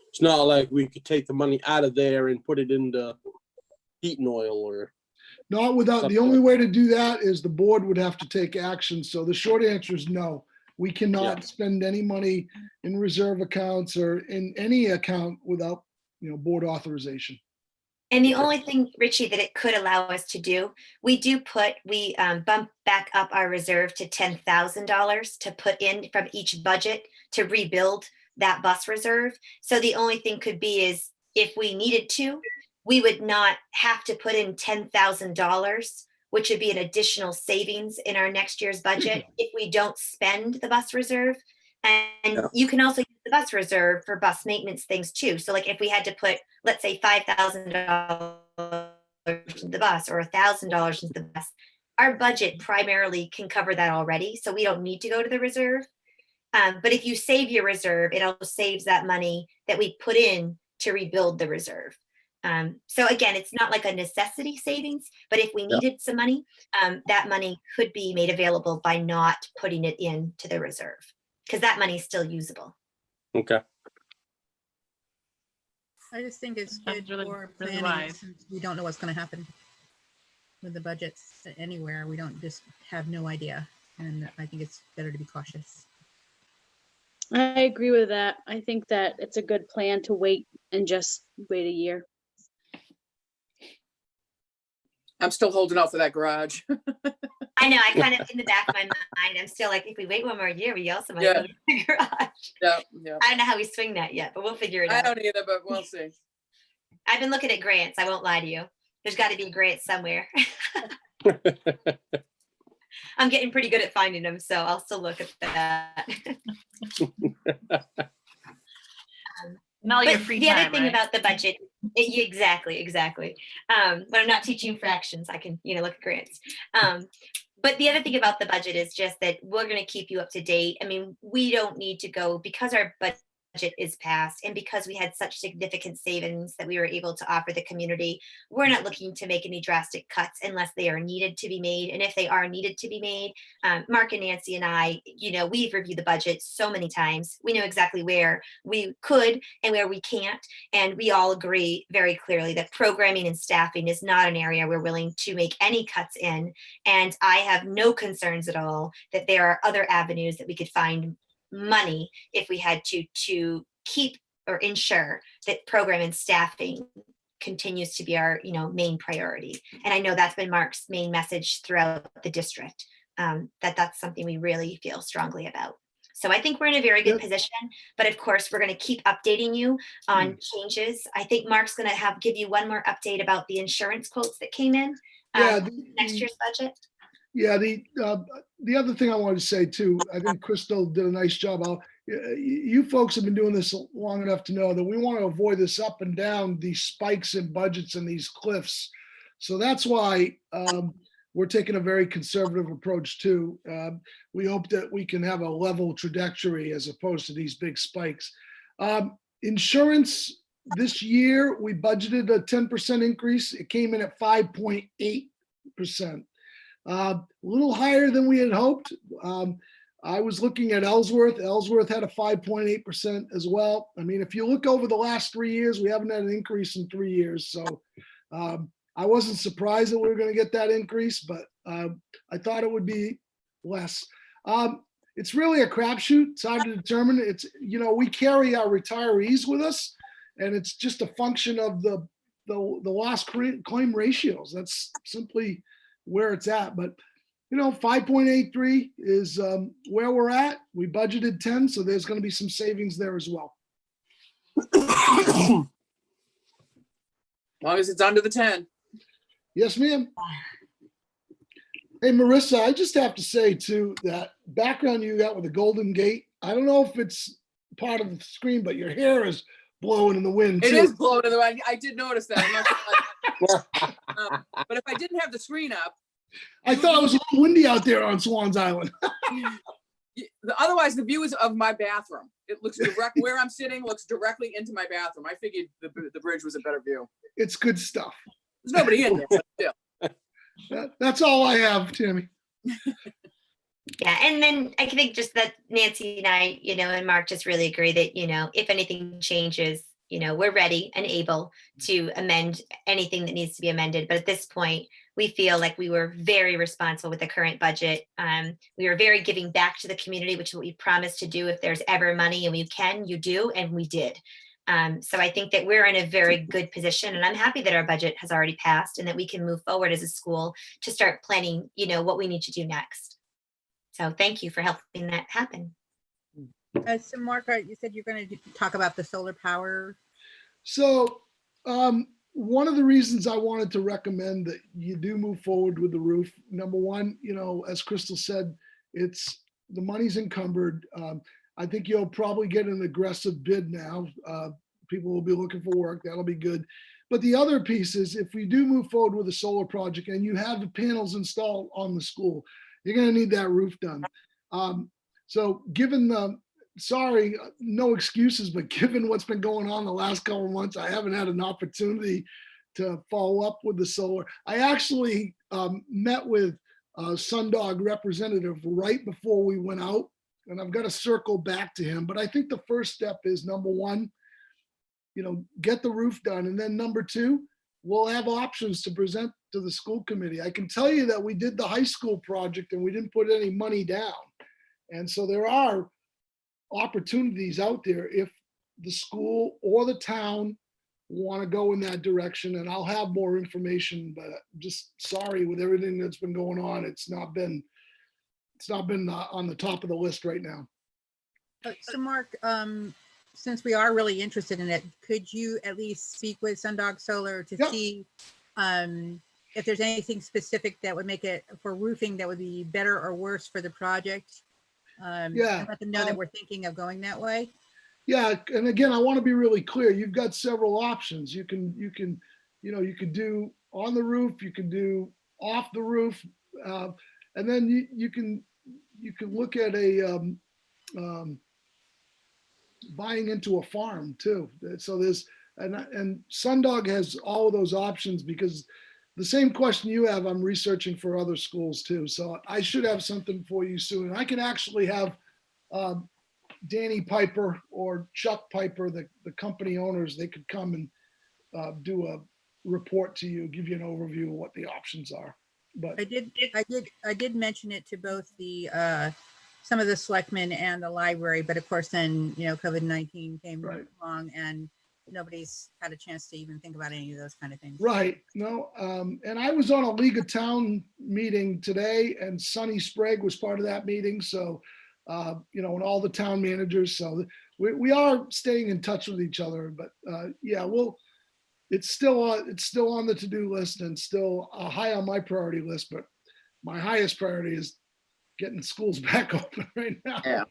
it's not like we could take the money out of there and put it into heating oil or. Not without, the only way to do that is the board would have to take action. So the short answer is no. We cannot spend any money in reserve accounts or in any account without, board authorization. And the only thing, Richie, that it could allow us to do, we bump back up our reserve to $10,000 to put in from each budget to rebuild that bus reserve. So the only thing could be is if we needed to, we would not have to put in $10,000, which would be an additional savings in our next year's budget if we don't spend the bus reserve. And you can also use the bus reserve for bus maintenance things too. So like if we had to put, let's say $5,000 into the bus or $1,000 into the bus, our budget primarily can cover that already. So we don't need to go to the reserve. But if you save your reserve, it also saves that money that we put in to rebuild the reserve. So again, it's not like a necessity savings, but if we needed some money, that money could be made available by not putting it into the reserve, because that money is still usable. Okay. I just think it's That's good really- for really planning. wise. Since we don't know what's going to happen with the budgets anywhere. We don't just have no idea. And I think it's better to be cautious. I agree with that. I think that it's a good plan to wait and just wait a year. I'm still holding out for that garage. I know, I kind of, in the back of my mind, I'm still like, if we wait one more year, we also might Yeah. go to the garage. Yeah. I don't know how we swing that yet, but we'll figure it I out. don't either, but we'll see. I've been looking at grants. I won't lie to you. There's got to be a grant somewhere. I'm getting pretty good at finding them, so I'll still look at that. And all your But free the time, other thing right? about the budget, exactly. When I'm not teaching fractions, I can, look at grants. But the other thing about the budget is just that we're going to keep you up to date. I mean, we don't need to go, because our budget is passed and because we had such significant savings that we were able to offer the community, we're not looking to make any drastic cuts unless they are needed to be made. And if they are needed to be made, Mark and Nancy and I, we've reviewed the budget so many times. We know exactly where we could and where we can't. And we all agree very clearly that programming and staffing is not an area we're willing to make any cuts in. And I have no concerns at all that there are other avenues that we could find money if we had to keep or ensure that program and staffing continues to be our main priority. And I know that's been Mark's main message throughout the district, that's something we really feel strongly about. So I think we're in a very good position, but of course we're going to keep updating you on changes. I think Mark's going to give you one more update about the insurance quotes that came in next year's budget. Yeah, the other thing I wanted to say too, I think Crystal did a nice job. You folks have been doing this long enough to know that we want to avoid this up and down, these spikes in budgets and these cliffs. So that's why we're taking a very conservative approach too. We hope that we can have a level trajectory as opposed to these big spikes. Insurance, this year, we budgeted a 10% increase. It came in at 5.8%. A little higher than we had hoped. I was looking at Ellsworth. Ellsworth had a 5.8% as well. I mean, if you look over the last 3 years, we haven't had an increase in 3 years. So I wasn't surprised that we were going to get that increase, but I thought it would be less. It's really a crapshoot. It's hard to determine. It's, we carry our retirees with us, and it's just a function of the loss claim ratios. That's simply where it's at. But 5.83 is where we're at. We budgeted 10, so there's going to be some savings there as well. As long as it's under the 10. Yes, ma'am. Hey, Marissa, I just have to say too, that background you got with the Golden Gate, I don't know if it's part of the screen, but your hair is blowing in the wind It too. is blowing in the wind. I did notice that. I'm not sure. But if I didn't have the screen up, I thought it was a little windy out there on Swan's Island. otherwise the view is of my bathroom. It looks direct where I'm sitting, looks directly into my bathroom. I figured the bridge was a better view. It's good stuff. There's nobody in there, but still. That's all I have, Tammy. Yeah, and then I think just that Nancy and I, and Mark just really agree that, if anything changes, we're ready and able to amend anything that needs to be amended. But at this point, we feel like we were very responsible with the current budget. We were very giving back to the community, which is what we promised to do. If there's ever money and you do, and we did. So I think that we're in a very good position, and I'm happy that our budget has already passed and that we can move forward as a school to start planning, what we need to do next. So thank you for helping that happen. So Mark, you said you're going to talk about the solar power. So one of the reasons I wanted to recommend that you do move forward with the roof, number one, as Crystal said, the money's encumbered. I think you'll probably get an aggressive bid now. People will be looking for work. That'll be good. But the other piece is if we do move forward with a solar project and you have the panels installed on the school, you're going to need that roof done. So given sorry, no excuses, but given what's been going on the last couple of months, I haven't had an opportunity to follow up with the solar. I actually met with Sundog representative right before we went out, and I've got to circle back to him. But I think the first step is number one, get the roof done. And then number two, we'll have options to present to the school committee. I can tell you that we did the high school project and we didn't put any money down. And so there are opportunities out there if the school or the town want to go in that direction. And I'll have more information, but just sorry with everything that's been going on. It's not been on the top of the list right now. So Mark, since we are really interested in it, could you at least speak with Sundog Solar to see if there's anything specific that would make it for roofing that would be better or worse for the project? And let them know that we're thinking of going that way. Yeah, and again, I want to be really clear. You've got several options. You can do on the roof, you can do off the roof, and then you can look at a buying into a farm too. So and Sundog has all of those options because the same question you have, I'm researching for other schools too. So I should have something for you soon. I can actually have Danny Piper or Chuck Piper, the company owners, they could come and do a report to you, give you an overview of what the options are. But I did mention it to both the some of the selectmen and the library, but of course then COVID-19 came along and nobody's had a chance to even think about any of those kind of things. Right. No. And I was on a League of Town meeting today, and Sonny Sprague was part of that meeting. So, and all the town managers. So we are staying in touch with each other. But it's still on the to-do list and still high on my priority list. But my highest priority is getting schools back open right now. Yeah.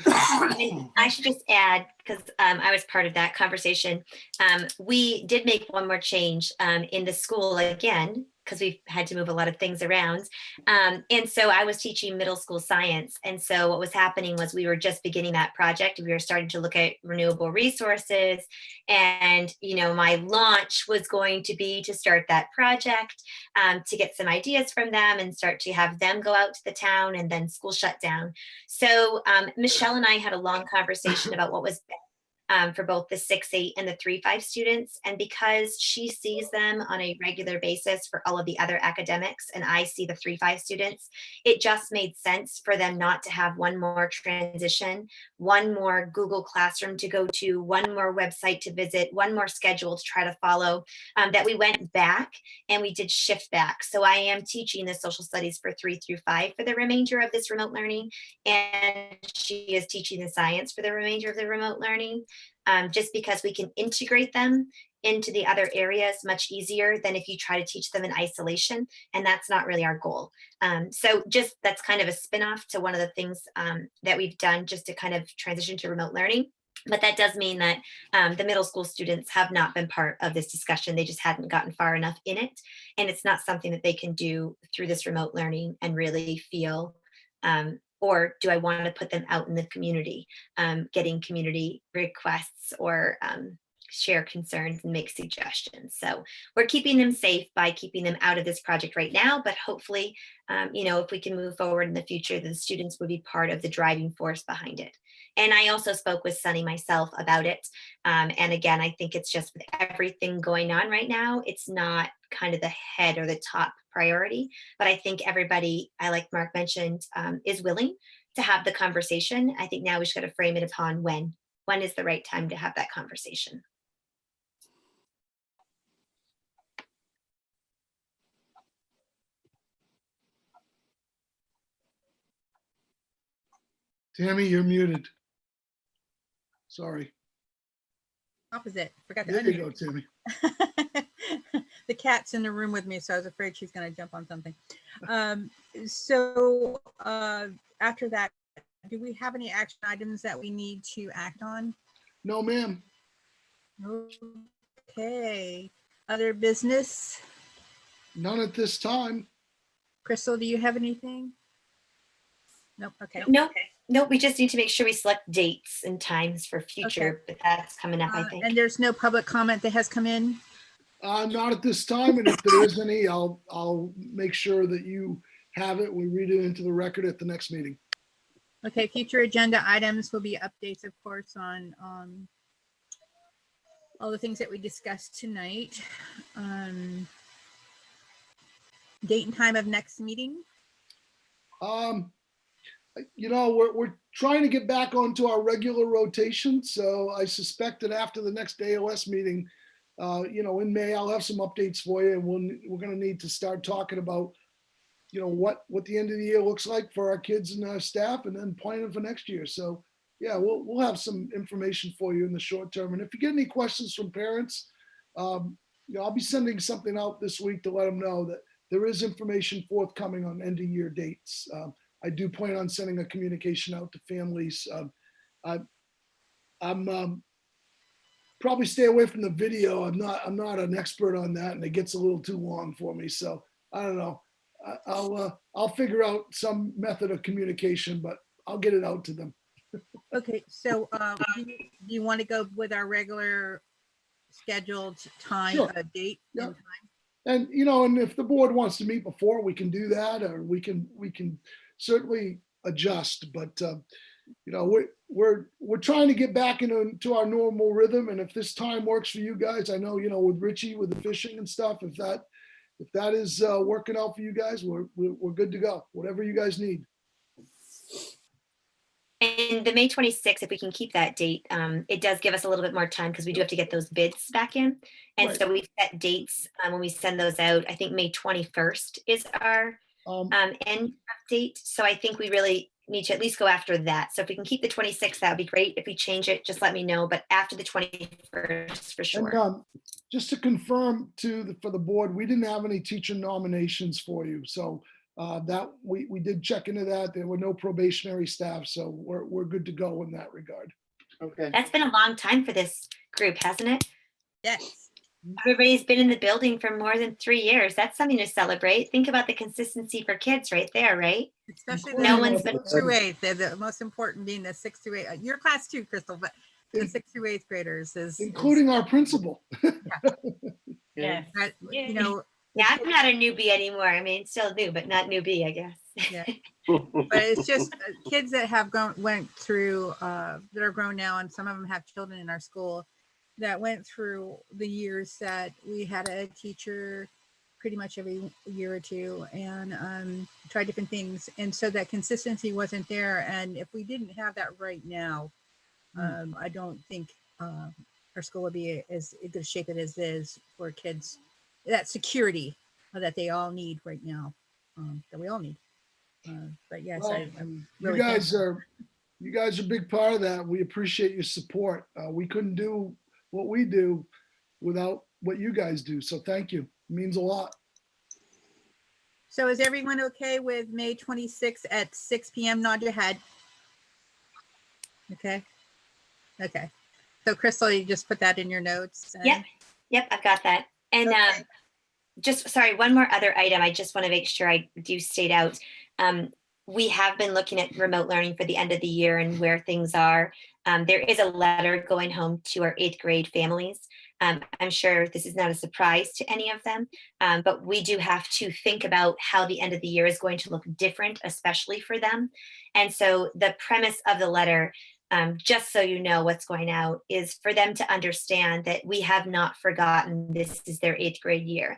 I should just add, because I was part of that conversation, we did make one more change in the school again, because we've had to move a lot of things around. And so I was teaching middle school science. And so what was happening was we were just beginning that project. We were starting to look at renewable resources. And, my launch was going to be to start that project, to get some ideas from them and start to have them go out to the town, and then school shut down. So Michelle and I had a long conversation about what was best for both the 6-8 and the 3-5 students. And because she sees them on a regular basis for all of the other academics, and I see the 3-5 students, it just made sense for them not to have one more transition, one more Google Classroom to go to, one more website to visit, one more schedule to try to follow, that we went back and we did shift back. So I am teaching the social studies for 3 through 5 for the remainder of this remote learning. And she is teaching the science for the remainder of the remote learning. Just because we can integrate them into the other areas much easier than if you try to teach them in isolation. And that's not really our goal. So just that's kind of a spinoff to one of the things that we've done just to kind of transition to remote learning. But that does mean that the middle school students have not been part of this discussion. They just hadn't gotten far enough in it. And it's not something that they can do through this remote learning and really feel or do I want to put them out in the community, getting community requests or share concerns and make suggestions. So we're keeping them safe by keeping them out of this project right now, but hopefully, if we can move forward in the future, the students would be part of the driving force behind it. And I also spoke with Sunny myself about it. And again, I think it's just with everything going on right now, it's not kind of the head or the top priority, but I think everybody, like Mark mentioned, is willing to have the conversation. I think now we just got to frame it upon when is the right time to have that conversation. Tammy, you're muted. Sorry. Opposite. Forgot to There you unmute. go, Tammy. The cat's in the room with me, so I was afraid she's going to jump on something. So after that, do we have any action items that we need to act on? No, ma'am. Okay. Other business? None at this time. Crystal, do you have anything? Nope. Okay. No, we just need to make sure we select dates and times for future, but that's coming up, I think. And there's no public comment that has come in? Not at this time, and if there is any, I'll make sure that you have it. We read it into the record at the next meeting. Okay, future agenda items will be updates, of course, on all the things that we discussed tonight. Date and time of next meeting? We're trying to get back onto our regular rotation, so I suspect that after the next AOS meeting, in May, I'll have some updates for you, and we're going to need to start talking about, what the end of the year looks like for our kids and our staff, and then planning for next year. So, yeah, we'll have some information for you in the short term. And if you get any questions from parents, I'll be sending something out this week to let them know that there is information forthcoming on end of year dates. I do plan on sending a communication out to families. I'm probably stay away from the video. I'm not an expert on that, and it gets a little too long for me. So I don't know. I'll figure out some method of communication, but I'll get it out to them. Okay, so do you want to go with our regular scheduled time, Sure. Date? Yeah. And time? And and if the board wants to meet before, we can do that, or we can certainly adjust. But we're trying to get back into our normal rhythm. And if this time works for you guys, I know with Richie with the fishing and stuff, if that is working out for you guys, we're good to go. Whatever you guys need. And the May 26th, if we can keep that date, it does give us a little bit more time because we do have to get those bids back in. And Right. so we set dates when we send those out. I think May 21st is our end date. So I think we really need to at least go after that. So if we can keep the 26th, that would be great. If we change it, just let me know. But after the 21st, for sure. And just to confirm for the board, we didn't have any teacher nominations for you. So that we did check into that. There were no probationary staff, so we're good to go in that regard. Okay. That's been a long time for this group, hasn't it? Yes. Everybody's been in the building for more than 3 years. That's something to celebrate. Think about the consistency for kids right there, right? Especially No the one's 6th through 8th. They're the most important being the 6th through 8th. Your class too, Crystal, but the 6th through 8th graders is Including our principal. Yes. that, Yay. Yeah, I'm not a newbie anymore. I mean, still new, but not newbie, I guess. Yeah. But it's just kids that have went through that are grown now, and some of them have children in our school that went through the years that we had a teacher pretty much every year or two, and tried different things, and so that consistency wasn't there. And if we didn't have that right now, I don't think our school would be as good shape it is for kids. That security that they all need right now, that we all need. But yes, Well, I'm You really guys thankful. are a big part of that. We appreciate your support. We couldn't do what we do without what you guys do. So thank you. It means a lot. So is everyone okay with May 26th at 6 p.m. Nod your head. Okay. Okay. So Crystal, you just put that in your notes. and- Yep, I've got that. And Okay. just, sorry, one more other item. I just want to make sure I do state out. We have been looking at remote learning for the end of the year and where things are. There is a letter going home to our 8th grade families. I'm sure this is not a surprise to any of them, but we do have to think about how the end of the year is going to look different, especially for them. And so the premise of the letter, just so you know what's going out, is for them to understand that we have not forgotten this is their 8th grade year.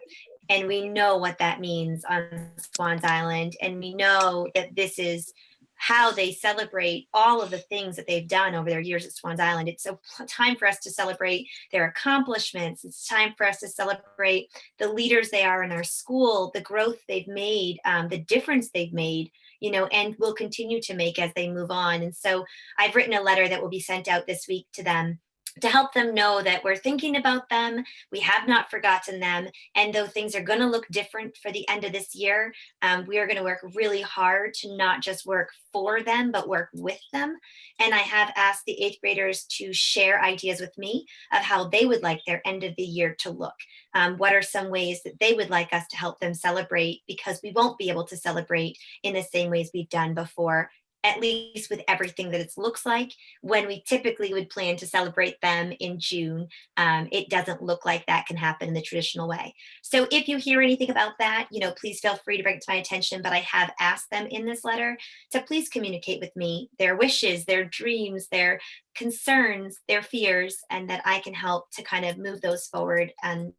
And we know what that means on Swan's Island. And we know that this is how they celebrate all of the things that they've done over their years at Swan's Island. It's a time for us to celebrate their accomplishments. It's time for us to celebrate the leaders they are in our school, the growth they've made, the difference they've made, and will continue to make as they move on. And so I've written a letter that will be sent out this week to them to help them know that we're thinking about them. We have not forgotten them. And though things are going to look different for the end of this year, we are going to work really hard to not just work for them, but work with them. And I have asked the 8th graders to share ideas with me of how they would like their end of the year to look. What are some ways that they would like us to help them celebrate, because we won't be able to celebrate in the same ways we've done before, at least with everything that it looks like. When we typically would plan to celebrate them in June, it doesn't look like that can happen in the traditional way. So if you hear anything about that, please feel free to bring it to my attention. But I have asked them in this letter to please communicate with me their wishes, their dreams, their concerns, their fears, and that I can help to kind of move those forward and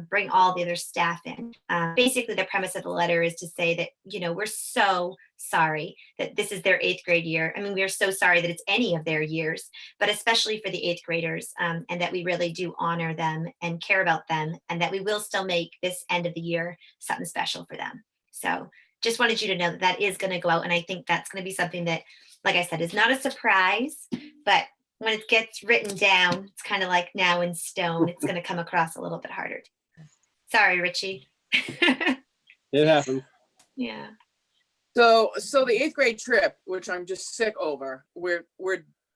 bring all the other staff in. Basically, the premise of the letter is to say that, we're so sorry that this is their 8th grade year. I mean, we are so sorry that it's any of their years, but especially for the 8th graders, and that we really do honor them and care about them, and that we will still make this end of the year something special for them. So just wanted you to know that that is going to go out. And I think that's going to be something that, like I said, is not a surprise, but when it gets written down, it's kind of like now in stone. It's going to come across a little bit harder. Sorry, Richie. It happened. Yeah. So the 8th grade trip, which I'm just sick over, we're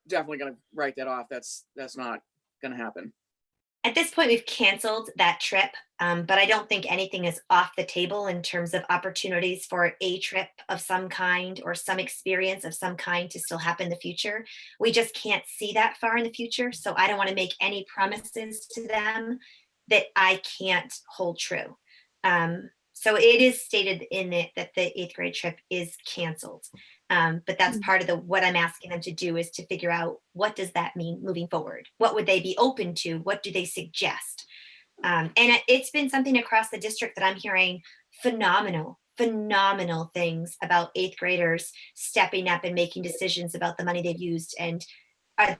definitely gonna write that off. That's not gonna happen. At this point, we've canceled that trip, but I don't think anything is off the table in terms of opportunities for a trip of some kind or some experience of some kind to still happen in the future. We just can't see that far in the future. So I don't want to make any promises to them that I can't hold true. So it is stated in it that the 8th grade trip is canceled. But that's part of what I'm asking them to do, is to figure out, what does that mean moving forward? What would they be open to? What do they suggest? And it's been something across the district that I'm hearing phenomenal things about 8th graders stepping up and making decisions about the money they've used and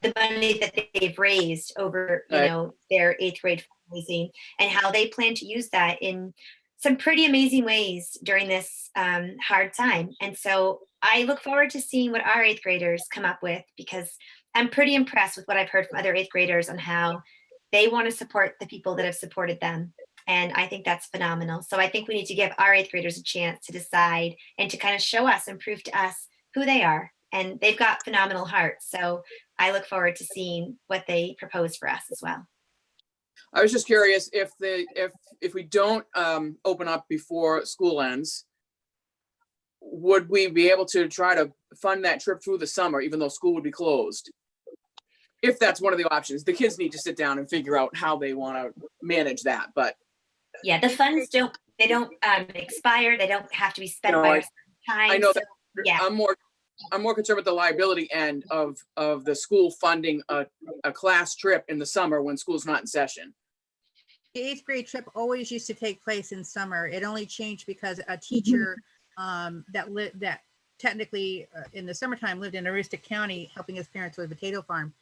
the money that they've raised over, their 8th grade fundraising, and how they plan to use that in some pretty amazing ways during this hard time. And so I look forward to seeing what our 8th graders come up with, because I'm pretty impressed with what I've heard from other 8th graders on how they want to support the people that have supported them. And I think that's phenomenal. So I think we need to give our 8th graders a chance to decide and to kind of show us and prove to us who they are. And they've got phenomenal hearts. So I look forward to seeing what they propose for us as well. I was just curious if we don't open up before school ends, would we be able to try to fund that trip through the summer, even though school would be closed? If that's one of the options. The kids need to sit down and figure out how they want to manage that. But yeah, the funds don't expire. They don't have to be spent by a certain time. I know so, that. Yeah. I'm more concerned with the liability end of the school funding a class trip in the summer when school's not in session. The 8th grade trip always used to take place in summer. It only changed because a teacher that technically in the summertime lived in Aroostook County helping his parents with a potato farm.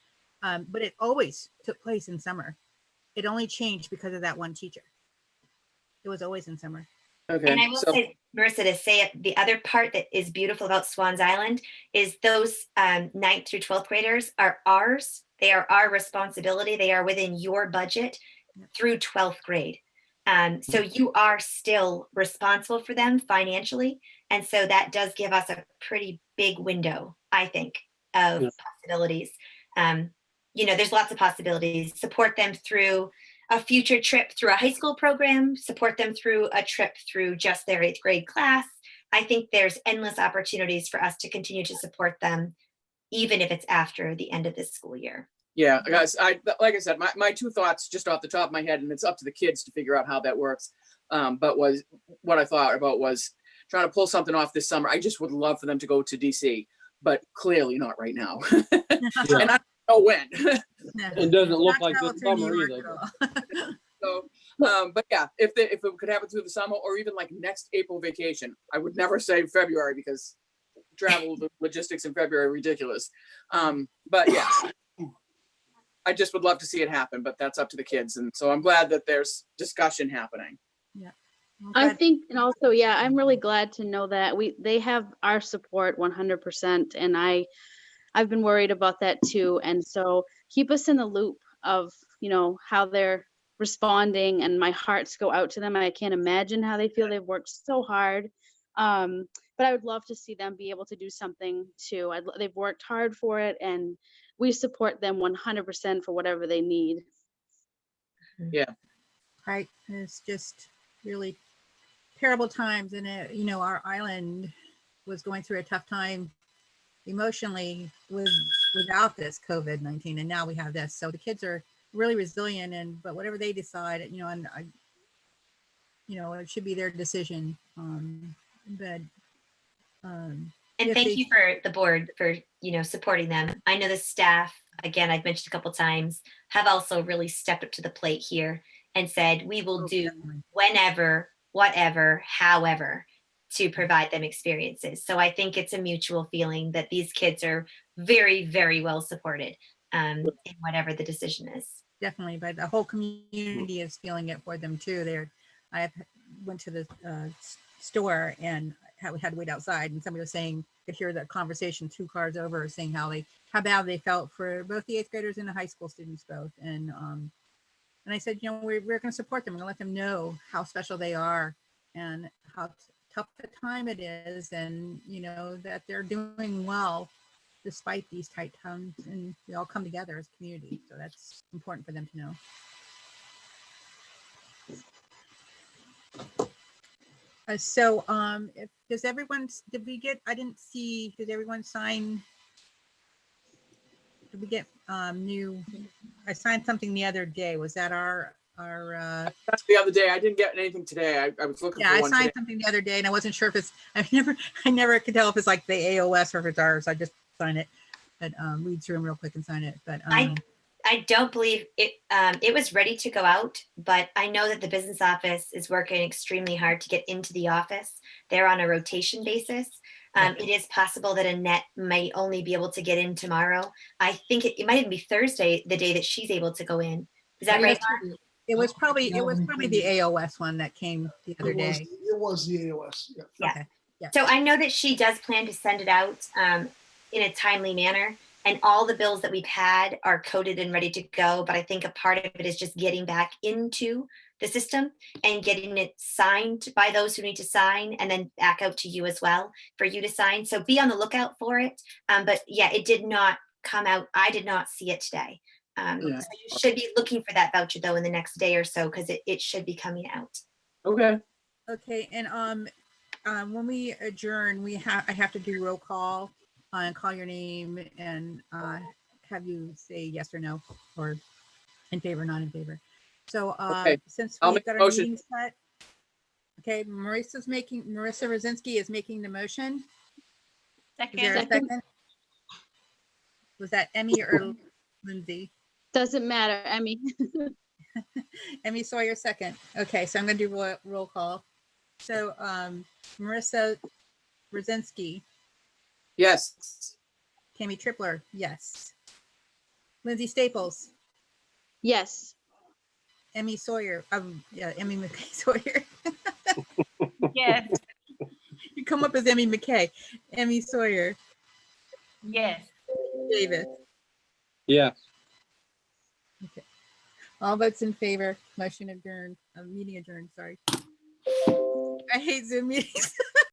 But it always took place in summer. It only changed because of that one teacher. It was always in summer. Okay. And I will say, Marissa, to say it, the other part that is beautiful about Swan's Island is those 9th through 12th graders are ours. They are our responsibility. They are within your budget through 12th grade. So you are still responsible for them financially. And so that does give us a pretty big window, I think, of possibilities. There's lots of possibilities. Support them through a future trip through a high school program, support them through a trip through just their 8th grade class. I think there's endless opportunities for us to continue to support them, even if it's after the end of this school year. Yeah, guys, like I said, my two thoughts just off the top of my head, and it's up to the kids to figure out how that works. But what I thought about was trying to pull something off this summer. I just would love for them to go to DC, but clearly not right now. And I don't know when. It doesn't look like this summer either. So, but yeah, if it could happen through the summer or even like next April vacation, I would never say February because travel logistics in February are ridiculous. But yeah, I just would love to see it happen, but that's up to the kids. And so I'm glad that there's discussion happening. Yeah. I think, and also, yeah, I'm really glad to know that they have our support 100%, and I've been worried about that too. And so keep us in the loop of, how they're responding, and my hearts go out to them. I can't imagine how they feel. They've worked so hard. But I would love to see them be able to do something too. They've worked hard for it, and we support them 100% for whatever they need. Right. And it's just really terrible times. And, our island was going through a tough time emotionally without this COVID-19. And now we have this. So the kids are really resilient, but whatever they decide, and it should be their decision. But And if thank they- you for the board for, supporting them. I know the staff, again, I've mentioned a couple times, have also really stepped up to the plate here and said, we will do definitely. whenever, whatever, however, to provide them experiences. So I think it's a mutual feeling that these kids are very, very well supported in whatever the decision is. Definitely, but the whole community is feeling it for them too. I went to the store and we had to wait outside, and somebody was saying, could hear the conversation 2 cars over, saying how bad they felt for both the 8th graders and the high school students both. And I said, we're going to support them. We're going to let them know how special they are and how tough a time it is, and that they're doing well despite these tight times, and we all come together as a community. So that's important for them to know. So does everyone, I didn't see, did everyone sign? Did we get new, I signed something the other day. Was that our That's the other day. I didn't get anything today. I was looking yeah, for I one signed today. something the other day and I wasn't sure if it's, I never could tell if it's like the AOS or if it's ours. I just sign it, but read through them real quick and sign it. But I don't believe it. It was ready to go out, but I know that the business office is working extremely hard to get into the office. They're on a rotation basis. It is possible that Annette might only be able to get in tomorrow. I think it might even be Thursday, the day that she's able to go in. Is that right, Mark? it was probably the AOS one that came the other day. It was the AOS. Yeah. Yeah. Okay. Yeah. So I know that she does plan to send it out in a timely manner. And all the bills that we've had are coded and ready to go. But I think a part of it is just getting back into the system and getting it signed by those who need to sign, and then back out to you as well for you to sign. So be on the lookout for it. But yeah, it did not come out. I did not see it today. So you should be looking for that voucher though in the next day or so, because it should be coming out. Okay. Okay. And when we adjourn, I have to do roll call and call your name and have you say yes or no, or in favor, not in favor. So Okay. since I'll we've make got a our motion. meeting set. Okay, Marissa Rosinski is making the motion. Is there a Second. second? Was that Emmy or Lindsay? Doesn't matter, Emmy. Emmy Sawyer second. Okay, so I'm gonna do roll call. So Marissa Rosinski, Yes. Tammy Tripler, yes. Lindsay Staples, Yes. Emmy Sawyer, yeah, Emmy McKay Sawyer. Yes, You come up as Emmy McKay. Emmy Sawyer, yes. Davis. Yeah. All votes in favor. Motion adjourned. Meeting adjourned. Sorry. I hate Zoom meetings.